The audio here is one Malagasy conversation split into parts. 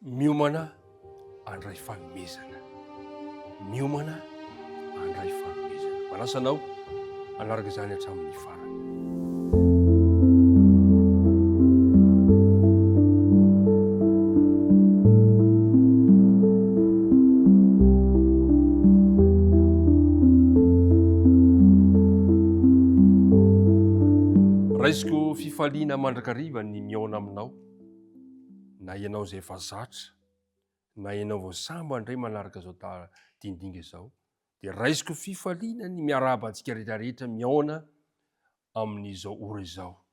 Miomana andray fanomezana. Miomana andray fanomezana. Manasanao anaraka izany hatramin'ny farany. Raisiko fifaliana mandrakariva ny miaona aminao, na ianao izay efa zatra, na ianao vao sambo andray manaraka izao dindinga izao, dia raisiko fifaliana ny miarahaba antsika rehetrarehetra miaona amin'izao ora izao.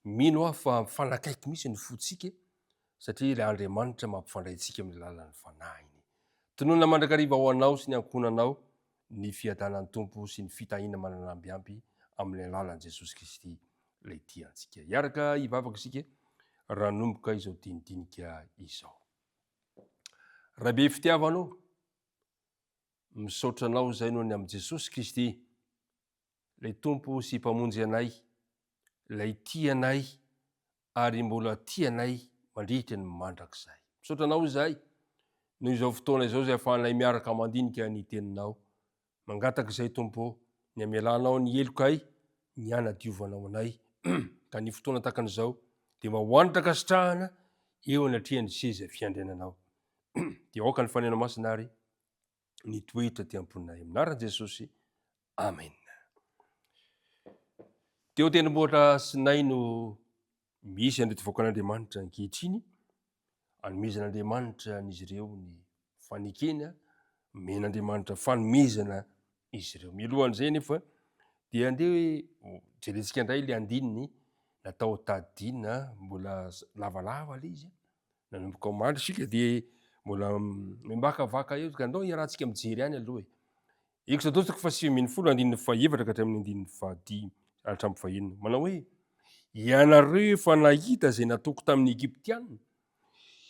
Mino aho fa mifanakaiky misy ny fotsika satria ilay Andriamanitra mampifandray antsika amin'ny lalan'ny fanahiny. Tonoana mandrakariva ho anao sy ny ankonanao ny fiadanan'ny Tompo sy ny fitahiana mananambiampy amin'ny alalan'i Jesosy Kristy ilay tiantsika. Iaraka hivavaka isika raha nomboka izao dindinika izao. Rahabe fitiavanao, misaotra anao izay noho ny amin'i Jesosy Kristy, ilay Tompo sy mpamonjy anay, ilay tianay ary mbola tianay mandritra ny mandrakizay. Misaotra anao izay noho izao fotoana izao izay ahafahanay miaraka mandinika ny teninao. Mangataka izay Tompo, ny amelanao ny elokay, ny hanadiovanao anay ka ny fotoana takan'izao dia mahoanitra kasitrahana eo anatrehan'ny seza fiandriananao. Dia aoka ny fanena masina ary ny toetra ty amponay aminaran'i Jesosy. Amen. Teo tendrombohitra Sinay no misy an'ireo voakan'Andriamanitra ankehitriny, hanomezan'Andriamanitra an'izy ireo ny fanekena, men'Andriamanitra fanomezana izy ireo. Mialohan'izay nefa dia andeha jerentsika indray ilay andininy natao tadidina, mbola lavalava ilay izy. Nanomboka omaly isika dia mbola mimbakavaka eo ka andao iarahantsika mijery ihany aloha e. Exodôsy 8:1-2 ka hatramin'ny 15 hatramin'ny 21. Manao hoe, ianareo efa nahita izay nataoko tamin'ny Egyptianina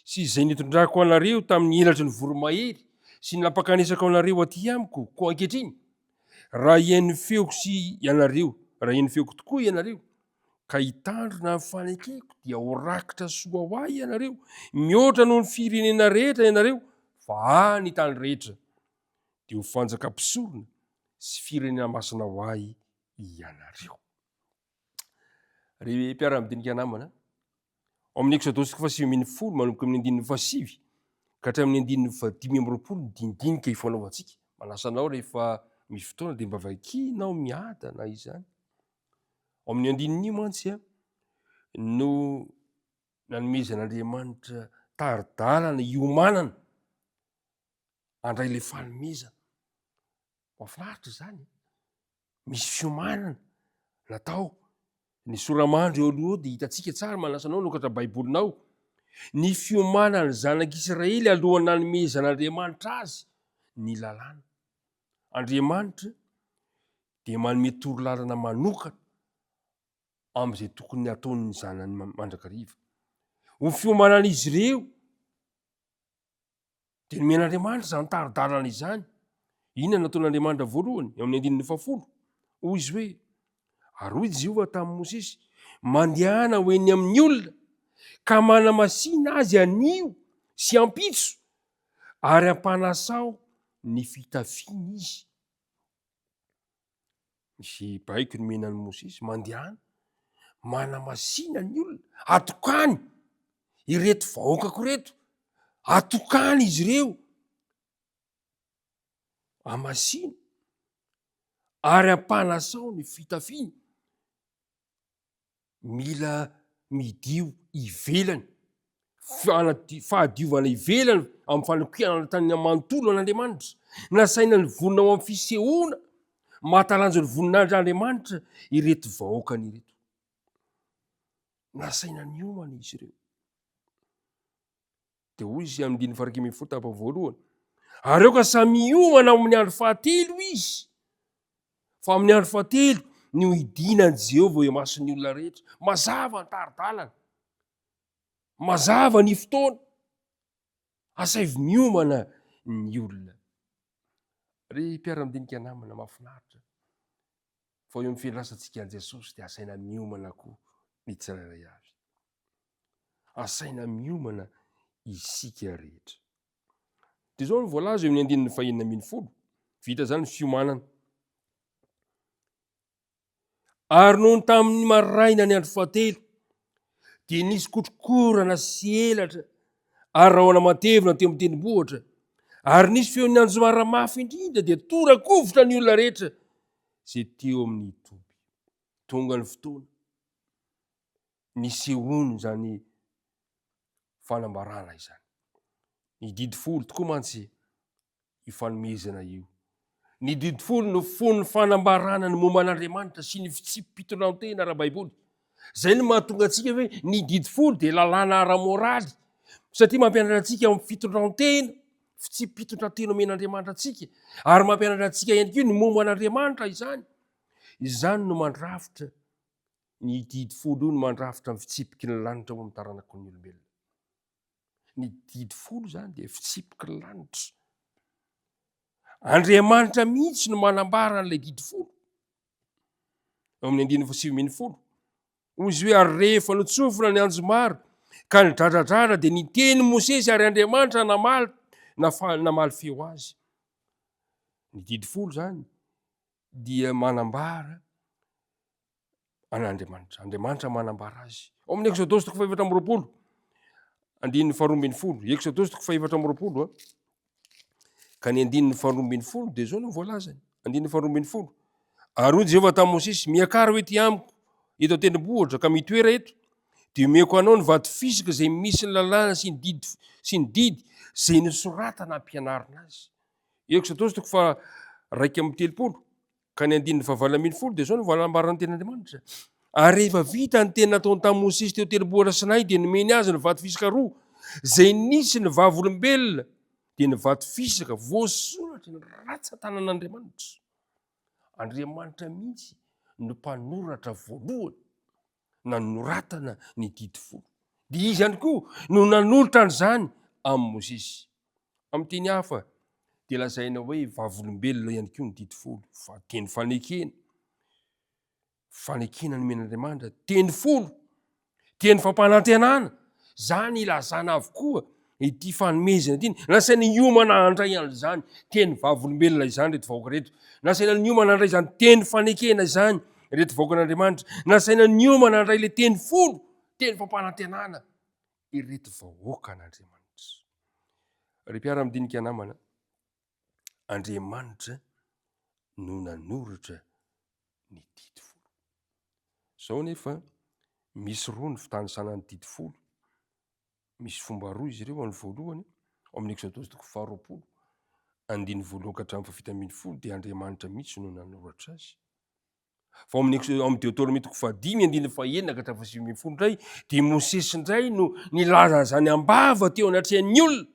sy izay nitondrako anareo tamin'ny elatry ny voromahery sy ny napakanesako anareo aty amiko koa ankehitriny. Raha iain'ny feoko sy ianareo, raha iain'ny feoko tokoa ianareo ka hitandrina amin'ny fanekeko dia ho rakitra soa ho ahy ianareo, mihoatra noho ny firenena rehetra ianareo fa any tany rehetra, dia ho fanjakam-pisorona sy firenena masina ho ahy ianareo. Ry mpiara-midinika namana, ao amin'ny Exodôsy 8:10 manomboka amin'ny 7 ka hatramin'ny 5 ny dindinika ifanaovantsika. Manasanao rehefa misy fotoana dia mba vakianao miadana izany. Ao amin'ny 9 mantsy no nanomezan'Andriamanitra taridalana iomanana andray ilay fanomezana. Mahafinaritra izany. Misy fiomanana natao. Ny soramandry eo aloha dia hitantsika tsara, manasanao nokatra baibolinao. Ny fiomanana ny zanak'Israely alohan'ny nanomezan'Andriamanitra azy ny lalàna. Andriamanitra dia manome torolalana manokana amin'izay tokony ataon'ny zanany mandrakariva. Ho fiomanan'izy ireo dia nomen'Andriamanitra izany taridalana izany. Inona nataon'Andriamanitra voalohany eo amin'ny 10 hoy izy hoe, ary hoy Jehova tamin'i Mosesy, mandehana ho eny amin'ny olona ka manamasina azy anio sy ampitso ary ampanasao ny fitafiana izy. Misy baiko nomenan'i Mosesy, mandehana manamasina ny olona, atokany ireto vahoakako reto, atokany izy ireo, amasina ary ampanasao ny fitafiana. Mila midio ivelany, fahadiovana ivelany amin'ny fanompiana tany manontolo an'Andriamanitra. Nasaina ny voninao amin'ny fisehoana, mahatalanjo ny voninahitran'Andriamanitra ireto vahoakany ireto. Nasaina niomana izy ireo. Dia hoy izy amin'ny 9 tapany voalohany, ary eo ka samy miomana amin'ny andro fahatelo izy, fa amin'ny andro fahatelo ny hoidinan'i Jehova eo mason'ny olona rehetra. Mazava ny taridalana, mazava ny fotoana, asavy miomana ny olona. Ry mpiara-midinika namana, mahafinaritra fa eo amin'ny fiandrasantsika an'i Jesosy dia asaina miomana koa ny tsirairay avy. Asaina miomana isika rehetra. De zao ny voalaza eo amin'ny 5:40 vita zany fiomanana. Ary nohony tamin'ny maraina ny andro fahatelo dia nisy kotrokorana sy elatra ary rahona matevina teo amin'ny tendrombohitra, ary nisy feon'ny anjomara mafy indrindra dia tora-kovotra ny olona rehetra zay teo amin'ny toby. Tonga ny fotoana nisehoany zany fanambarana izany. Ny didi folo tokoa mantsy ifanomezana io. Ny didi folo no fon'ny fanambarana ny momba an'Andriamanitra sy ny fitsipim-pitondrantena ara-baiboly. Zay no mahatonga antsika hoe ny didi folo dia lalàna ara-moraly, satria mampianatra antsika amin'ny fitondrantena, fitsipim-pitondrantena omen'Andriamanitra antsika, ary mampianatra antsika ihany koa ny momba an'Andriamanitra izany. Izany no mandrafitra, ny didi folo io no mandrafitra amin'ny fitsipiky ny lanitra ao amin'ny taranaka ny olombelona. Ny didi folo zany dia fitsipiky ny lanitra. Andriamanitra mihitsy no manambara n'ilay didi folo. Amin'ny 9:70 ozy hoe ary rehefa notsofina ny anjomaro ka nidradradrara dia niteny Mosesy ary Andriamanitra namaly feo azy. Ny didi folo zany dia manambara an'Andriamanitra. Andriamanitra manambara azy. Ao amin'ny Exodosy 4:20, andininy 2:20, Exodosy 4:20 ka ny andininy 2:20 dia zao no voalazany. Andininy 2:20 ary hoy Jehovah tamin'i Mosesy, miakara hoe ty amiko eto an-tendrombohitra ka mitoera eto, dia omeko anao ny vato fisika zay misy ny lalàna sy ny didy zay nosoratana ampianarina azy. Exodosy 1:30 ka ny andininy 20 dia zao no voalambarana ny ten'Andriamanitra. Ary rehefa vita ny tena nataony tamin'i Mosesy teo tendrombohitra Sinai dia nomeny azy ny vato fisika roa zay nisy ny vavolombelona dia ny vato fisaka voasoratra ny ratsan-tanan'Andriamanitra. Andriamanitra mihitsy no mpanoratra voalohany nanoratana ny didi folo. Dia izy ihany koa no nanolotra an'izany amin'ny Mosesy. Amin'ny teny hafa dia lazaina hoe vavolombelona ihany koa ny didi folo, fa teny fanekena. Fanekena no men'Andriamanitra, teny folo, teny fampanantenana. Zany ilazana avokoa ity fanomezana ity. Nasaina hiomana handray an'izany teny vavolombelona izany reto vahoaka reto. Nasaina niomana handray izany teny fanekena izany reto vahoaka an'Andriamanitra. Nasaina niomana handray le teny folo, teny fampanantenana ireto vahoaka an'Andriamanitra. Ry mpiara-midinika namana, Andriamanitra no nanoratra ny didi folo. Zao nefa misy roa ny fitanisanan'ny didi folo. Misy fomba roa izy ireo. Amin'ny voalohany ao amin'ny Exodosy 4:20 andininy 1 ka hatramin'ny 7:10 dia Andriamanitra mihitsy no nanoratra azy. Fa amin'ny Deutéronomie 5 andininy 1 ka hatramin'ny 7:10 indray dia Mosesy indray no nilaza zany ambava teo anatrehan'ny olona.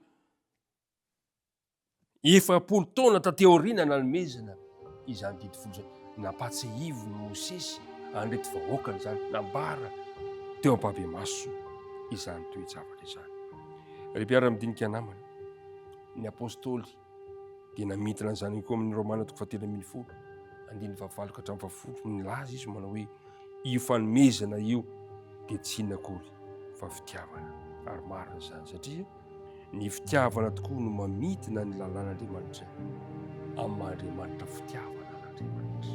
40 taona tateo aoriana nanomezana izany didi folo izany. Nampatsihivo ny Mosesy an'ireto vahoakany zany, nambara teo am-pahabemaso izany toe-javatra izany. Ry mpiara-midinika namana, ny apôstôly dia namitana izany koa amin'ny Romana 13:10 andininy 4 ka hatramin'ny 10 nilaza izy manao hoe io fanomezana io dia tsy inona akory fa fitiavana. Ary marina izany satria ny fitiavana tokoa no mamitina ny lalàn'Andriamanitra amin'ny Andriamanitra fitiavana n'Andriamanitra.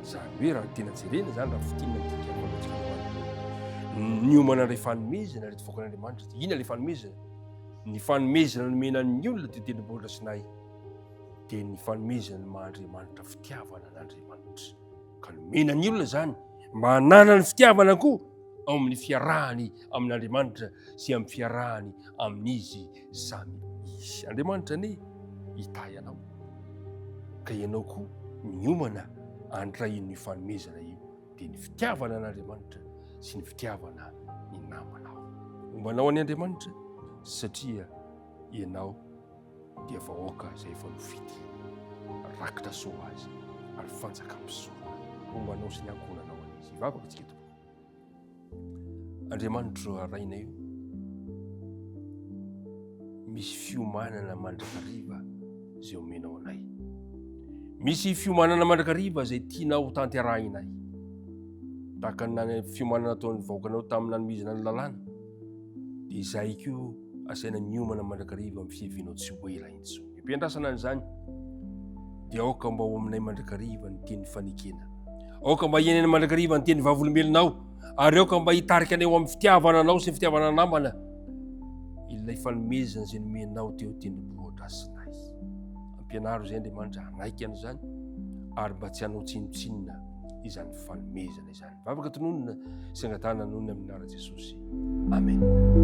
Zany hoe raha tena jerena zany raha fitinana ny fitiavana ny omana ilay fanomezana reto vahoaka an'Andriamanitra. Inona ilay fanomezana? Ny fanomezana nomenan'ny olona teo tendrombohitra Sinai dia ny fanomezana ny maha-Andriamanitra fitiavana n'Andriamanitra. Ka nomenan'ny olona zany mba hanana ny fitiavana koa ao amin'ny fiarahany amin'Andriamanitra sy amin'ny fiarahany amin'izy samy izy. Andriamanitra anie hita ianao, ka ianao koa miomana handray ny fanomezana io dia ny fitiavana n'Andriamanitra sy ny fitiavana ny namanao. Ombanao any Andriamanitra satria ianao dia vahoaka izay efa nofidy, rakitra soa azy ary fanjaka misorona. Ombanao sy ny ankonanao an'izy. Hivavaka antsika tompoko. Andriamanitra araina io, misy fiomanana mandrakariva izay omenao anay. Misy fiomanana mandrakariva izay tianao tanterahinay. Tahaka ny fiomanana ataon'ny vahoakanao tamin'ny nanomezana ny lalàna. Dia izay koa asaina miomana mandrakariva amin'ny fihevinao tsy ho ela intsony. Ampiandrasana an'izany dia aoka mba ho aminay mandrakariva ny teny fanekena, aoka mba hiainana mandrakariva ny teny vavolombelonao, ary aoka mba hitarika anay amin'ny fitiavana anao sy ny fitiavana namana, ilay fanomezana izay nomenao teo tendrombohitra Sinay. Ampianaro izay Andriamanitra hanaiky an'izany, ary mba tsy hanao tsinotsinona izany fanomezana izany. Vavaka tononona sy angatana nohony amin'ny anarana Jesosy. Amen.